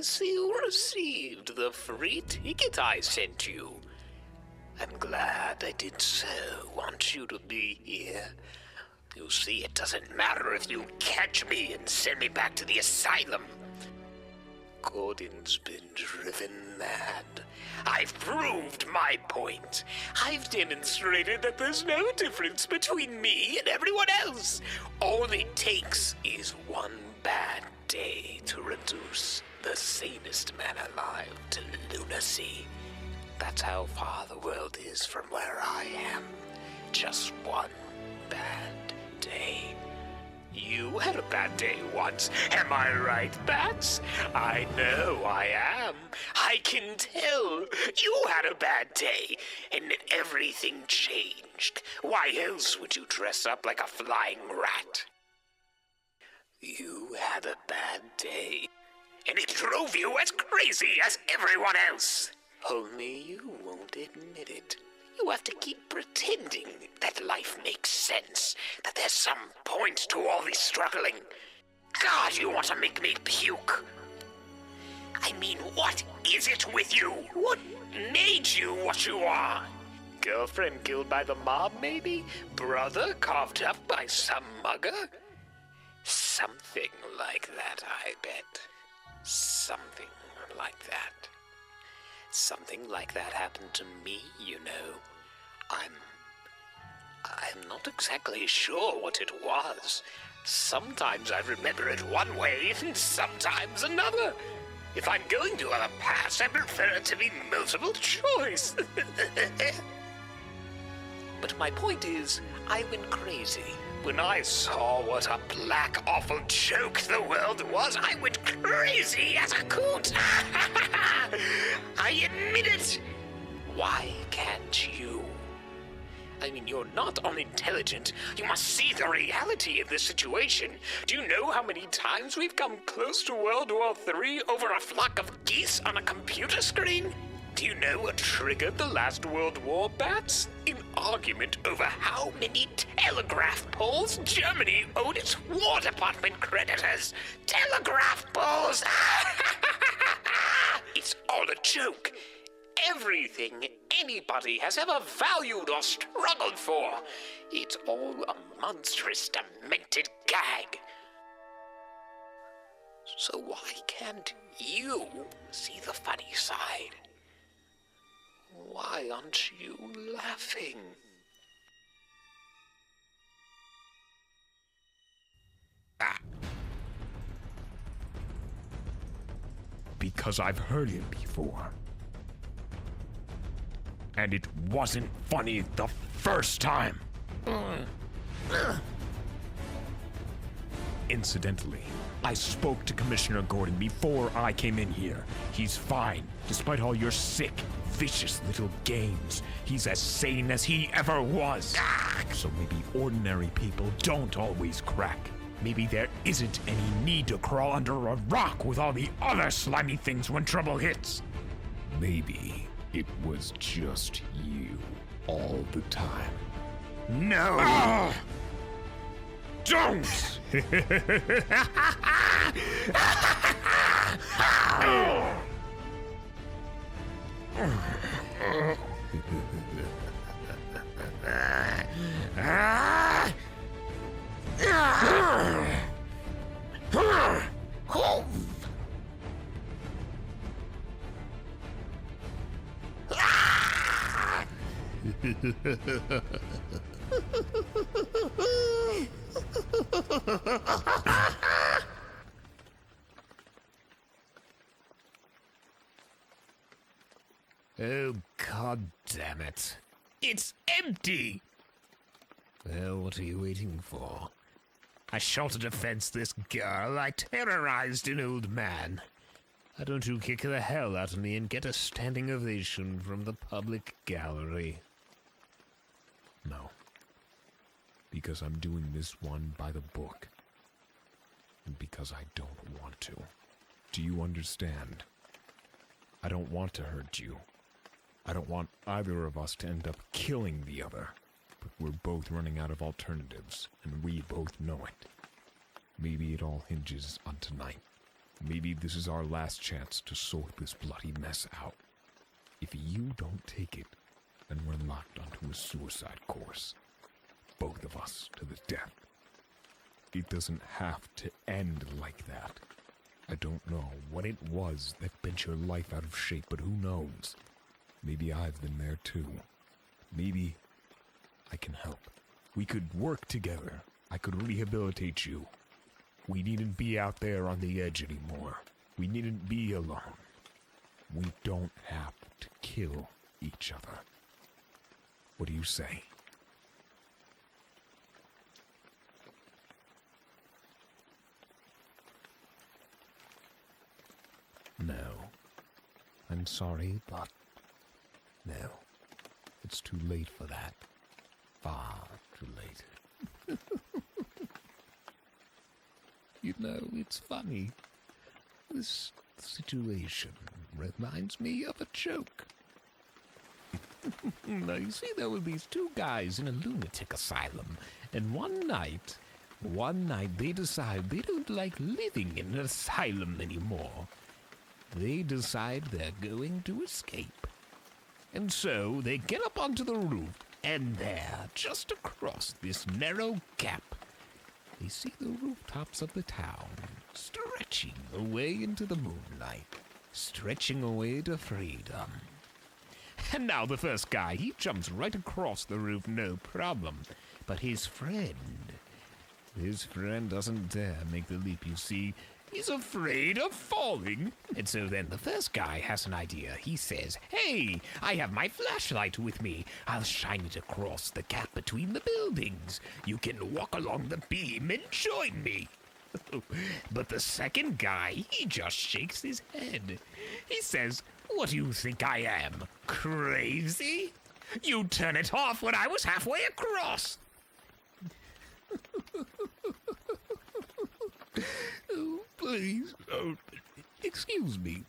guess you received the free ticket I sent you. I'm glad I did so want you to be here. You see, it doesn't matter if you catch me and send me back to the asylum. Gordon's been driven mad. I've proved my point. I've demonstrated that there's no difference between me and everyone else. All it takes is one bad day to reduce the sanest man alive to lunacy. That's how far the world is from where I am. Just one bad day. You had a bad day once, am I right, Bats? I know I am. I can tell. You had a bad day, and then everything changed. Why else would you dress up like a flying rat? You had a bad day, and it drove you as crazy as everyone else. Only you won't admit it. You have to keep pretending that life makes sense, that there's some point to all this struggling. God, you want to make me puke. I mean, what is it with you? What made you what you are? Girlfriend killed by the mob, maybe? Brother carved up by some mugger? Something like that, I bet. Something like that. Something like that happened to me, you know. I'm not exactly sure what it was. Sometimes I remember it one way, and sometimes another. If I'm going to have a pass, I prefer it to be multiple choice. But my point is, I went crazy. When I saw what a black, awful joke the world was, I went crazy as a coot. I admit it. Why can't you? I mean, you're not unintelligent. You must see the reality of this situation. Do you know how many times we've come close to World War III over a flock of geese on a computer screen? Do you know what triggered the last World War, Bats? An argument over how many telegraph poles Germany owed its War Department creditors. Telegraph poles! It's all a joke. Everything anybody has ever valued or struggled for. It's all a monstrous, demented gag. So why can't you see the funny side? Why aren't you laughing? Because I've heard it before. And it wasn't funny the first time. Incidentally, I spoke to Commissioner Gordon before I came in here. He's fine, despite all your sick, vicious little games. He's as sane as he ever was. So maybe ordinary people don't always crack. Maybe there isn't any need to crawl under a rock with all the other slimy things when trouble hits. Maybe it was just you all the time. No! Don't! Oh, God damn it. It's empty! Well, what are you waiting for? I shot at a fence this girl. I terrorized an old man. Why don't you kick the hell out of me and get a standing ovation from the public gallery? No. Because I'm doing this one by the book. And because I don't want to. Do you understand? I don't want to hurt you. I don't want either of us to end up killing the other. But we're both running out of alternatives, and we both know it. Maybe it all hinges on tonight. Maybe this is our last chance to sort this bloody mess out. If you don't take it, then we're locked onto a suicide course. Both of us to the death. It doesn't have to end like that. I don't know what it was that bent your life out of shape, but who knows? Maybe I've been there too. Maybe I can help. We could work together. I could rehabilitate you. We needn't be out there on the edge anymore. We needn't be alone. We don't have to kill each other. What do you say? No. I'm sorry, but no. It's too late for that. Far too late. You know, it's funny. This situation reminds me of a joke. Now, you see, there were these two guys in a lunatic asylum, and one night they decide they don't like living in an asylum anymore. They decide they're going to escape. And so they get up onto the roof, and there, just across this narrow gap, they see the rooftops of the town, stretching away into the moonlight, stretching away to freedom. And now the first guy, he jumps right across the roof, no problem. But his friend doesn't dare make the leap, you see. He's afraid of falling. And so then the first guy has an idea. He says, "Hey, I have my flashlight with me. I'll shine it across the gap between the buildings. You can walk along the beam and join me." But the second guy, he just shakes his head. He says, "What do you think I am, crazy? You turn it off when I was halfway across." Oh, please. Oh, excuse me.